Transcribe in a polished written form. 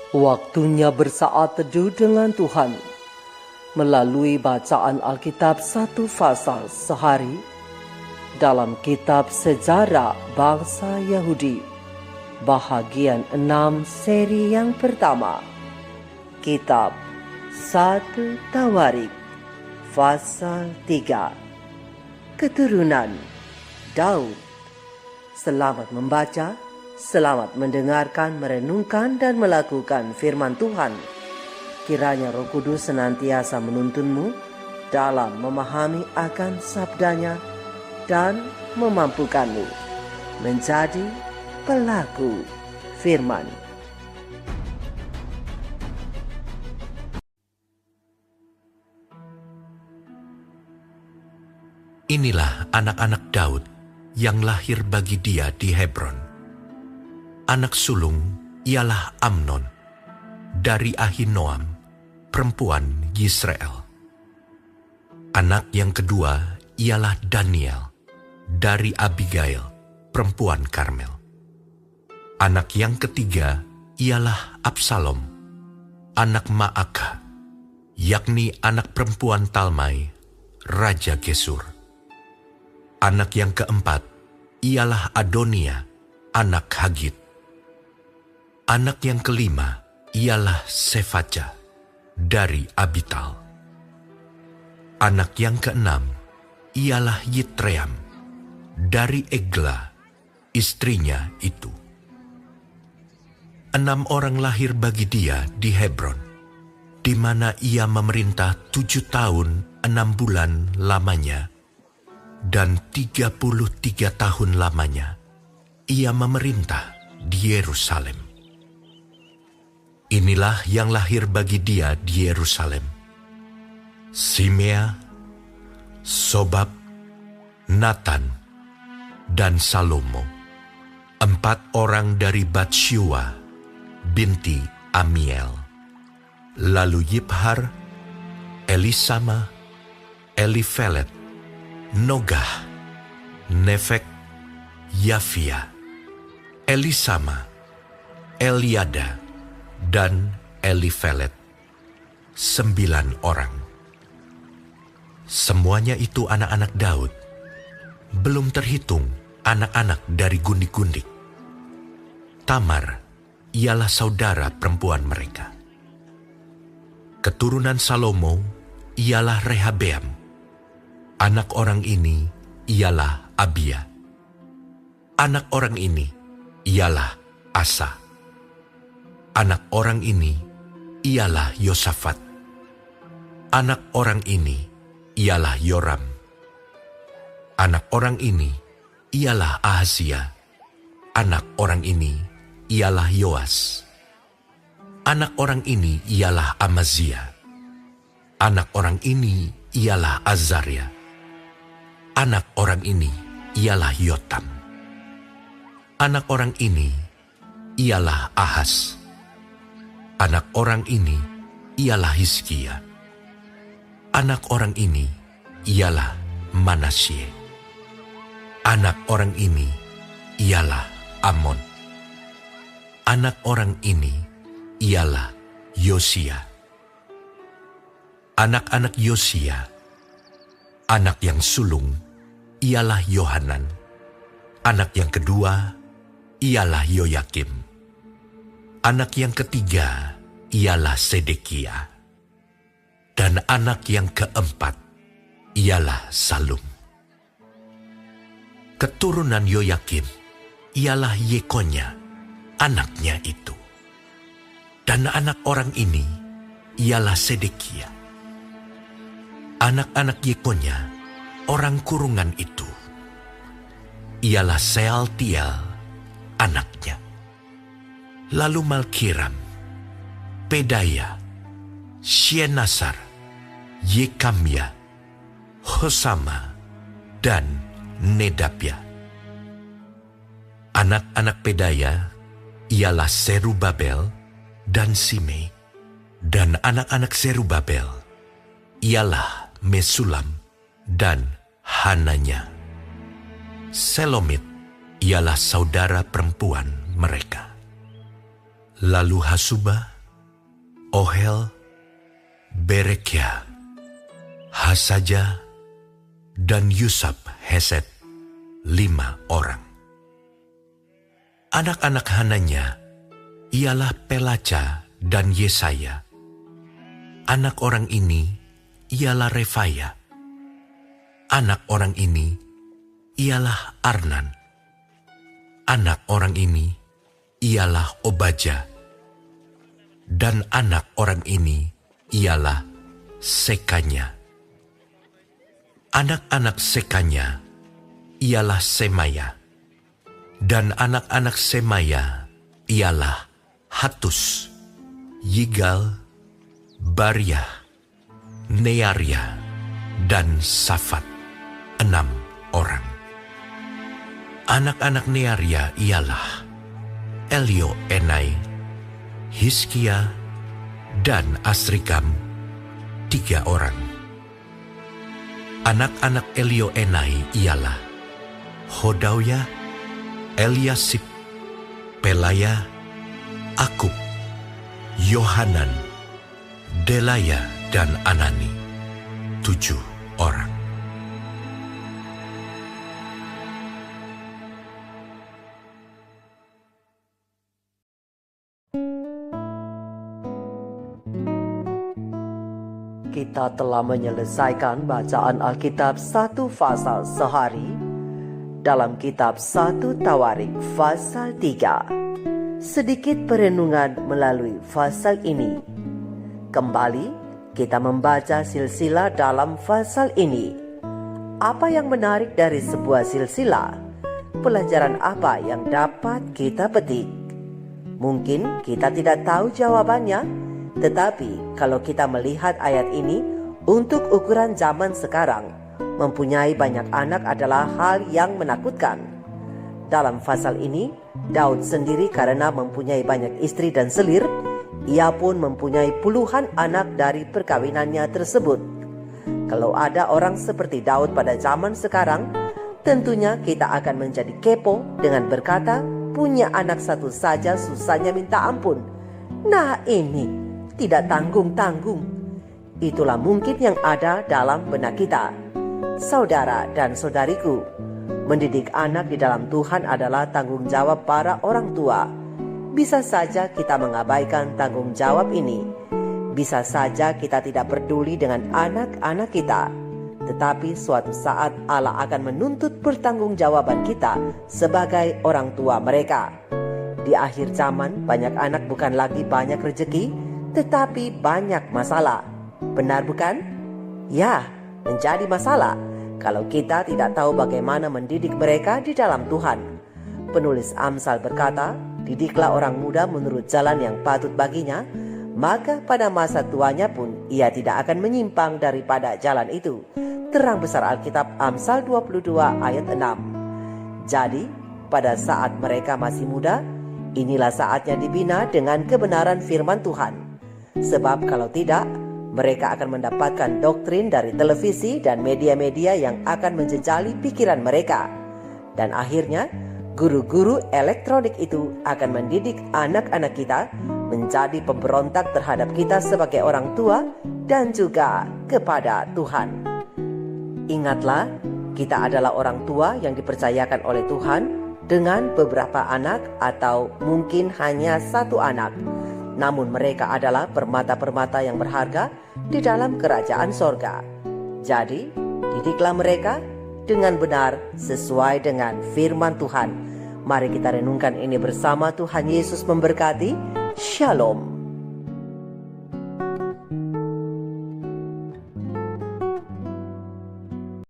Waktunya bersaat teduh dengan Tuhan melalui bacaan Alkitab satu pasal sehari dalam kitab Sejarah Bangsa Yahudi, bahagian 6 seri yang pertama, kitab 1 Tawarikh, pasal 3, keturunan Daud. Selamat membaca, selamat mendengarkan, merenungkan dan melakukan firman Tuhan. Kiranya Roh Kudus senantiasa menuntunmu dalam memahami akan sabdanya dan memampukanmu menjadi pelaku firman. Inilah anak-anak Daud yang lahir bagi dia di Hebron. Anak sulung ialah Amnon dari Ahinoam, perempuan Yisrael. Anak yang kedua ialah Daniel dari Abigail, perempuan Karmel. Anak yang ketiga ialah Absalom, anak Maakah, yakni anak perempuan Talmai, Raja Gesur. Anak yang keempat ialah Adonia, anak Hagit. Anak yang kelima ialah Sefaja dari Abital. Anak yang keenam ialah Yitream dari Egla, istrinya itu. 6 orang lahir bagi dia di Hebron, di mana ia memerintah 7 tahun 6 bulan lamanya, dan 33 tahun lamanya ia memerintah di Yerusalem. Inilah yang lahir bagi dia di Yerusalem: Simea, Sobab, Natan, dan Salomo, 4 orang dari Batsyua binti Amiel. Lalu Yibhar, Elisama, Elifelet, Nogah, Nefek, Yafia, Elisama, Eliada, dan Elifelet, 9 orang. Semuanya itu anak-anak Daud, belum terhitung anak-anak dari gundik-gundik. Tamar ialah saudara perempuan mereka. Keturunan Salomo ialah Rehabeam. Anak orang ini ialah Abia. Anak orang ini ialah Asa. Anak orang ini ialah Yosafat. Anak orang ini ialah Yoram. Anak orang ini ialah Ahazia. Anak orang ini ialah Yoas. Anak orang ini ialah Amazia. Anak orang ini ialah Azaria. Anak orang ini ialah Yotam. Anak orang ini ialah Ahas. Anak orang ini ialah Hizkia. Anak orang ini ialah Manasye. Anak orang ini ialah Amon. Anak orang ini ialah Yosia. Anak-anak Yosia, anak yang sulung, ialah Yohanan. Anak yang kedua ialah Yoyakim. Anak yang ketiga ialah Sedekia. Dan anak yang keempat ialah Salum. Keturunan Yoyakim ialah Yekonya, anaknya itu. Dan anak orang ini ialah Sedekia. Anak-anak Yekonya, orang kurungan itu, ialah Sealtiel, anaknya. Lalu Malkiram, Pedaya, Syenasar, Yekamya, Hosama, dan Nedapya. Anak-anak Pedaya ialah Serubabel dan Simei. Dan anak-anak Serubabel ialah Mesulam dan Hananya. Selomit ialah saudara perempuan mereka. Lalu Hasubah, Ohel, Berekia, Hasaja, dan Yusab Hesed, 5 orang. Anak-anak Hananya ialah Pelaca dan Yesaya. Anak orang ini ialah Refaya. Anak orang ini ialah Arnan. Anak orang ini ialah Obaja. Dan anak orang ini ialah Sekanya. Anak-anak Sekanya ialah Semaya. Dan anak-anak Semaya ialah Hatus, Yigal, Bariah, Nearia, dan Safat, 6 orang. Anak-anak Nearia ialah Elioenai, Hiskia, dan Asrikam, 3 orang. Anak-anak Elioenai ialah Hodawya, Eliasib, Pelaya, Akub, Yohanan, Delaya, dan Anani, 7 orang. Kita telah menyelesaikan bacaan Alkitab 1 pasal sehari dalam kitab 1 Tawarik pasal 3. Sedikit perenungan melalui pasal ini. Kembali kita membaca silsilah dalam pasal ini. Apa yang menarik dari sebuah silsilah? Pelajaran apa yang dapat kita petik? Mungkin kita tidak tahu jawabannya, tetapi kalau kita melihat ayat ini untuk ukuran zaman sekarang, mempunyai banyak anak adalah hal yang menakutkan. Dalam pasal ini, Daud sendiri karena mempunyai banyak istri dan selir, ia pun mempunyai puluhan anak dari perkawinannya tersebut. Kalau ada orang seperti Daud pada zaman sekarang, tentunya kita akan menjadi kepo dengan berkata, punya anak satu saja susahnya minta ampun. Nah ini, tidak tanggung-tanggung. Itulah mungkin yang ada dalam benak kita. Saudara dan saudariku, mendidik anak di dalam Tuhan adalah tanggung jawab para orang tua. Bisa saja kita mengabaikan tanggung jawab ini. Bisa saja kita tidak peduli dengan anak-anak kita. Tetapi suatu saat Allah akan menuntut pertanggungjawaban kita sebagai orang tua mereka. Di akhir zaman, banyak anak bukan lagi banyak rezeki, tetapi banyak masalah. Benar bukan? Ya, menjadi masalah kalau kita tidak tahu bagaimana mendidik mereka di dalam Tuhan. Penulis Amsal berkata, didiklah orang muda menurut jalan yang patut baginya, maka pada masa tuanya pun ia tidak akan menyimpang daripada jalan itu. Terang besar Alkitab Amsal 22 ayat 6. Jadi, pada saat mereka masih muda, inilah saatnya dibina dengan kebenaran firman Tuhan. Sebab kalau tidak, mereka akan mendapatkan doktrin dari televisi dan media-media yang akan menjejali pikiran mereka. Dan akhirnya, guru-guru elektronik itu akan mendidik anak-anak kita menjadi pemberontak terhadap kita sebagai orang tua dan juga kepada Tuhan. Ingatlah, kita adalah orang tua yang dipercayakan oleh Tuhan dengan beberapa anak atau mungkin hanya 1 anak. Namun mereka adalah permata-permata yang berharga di dalam kerajaan sorga. Jadi, didiklah mereka dengan benar sesuai dengan firman Tuhan. Mari kita renungkan ini bersama. Tuhan Yesus memberkati. Shalom.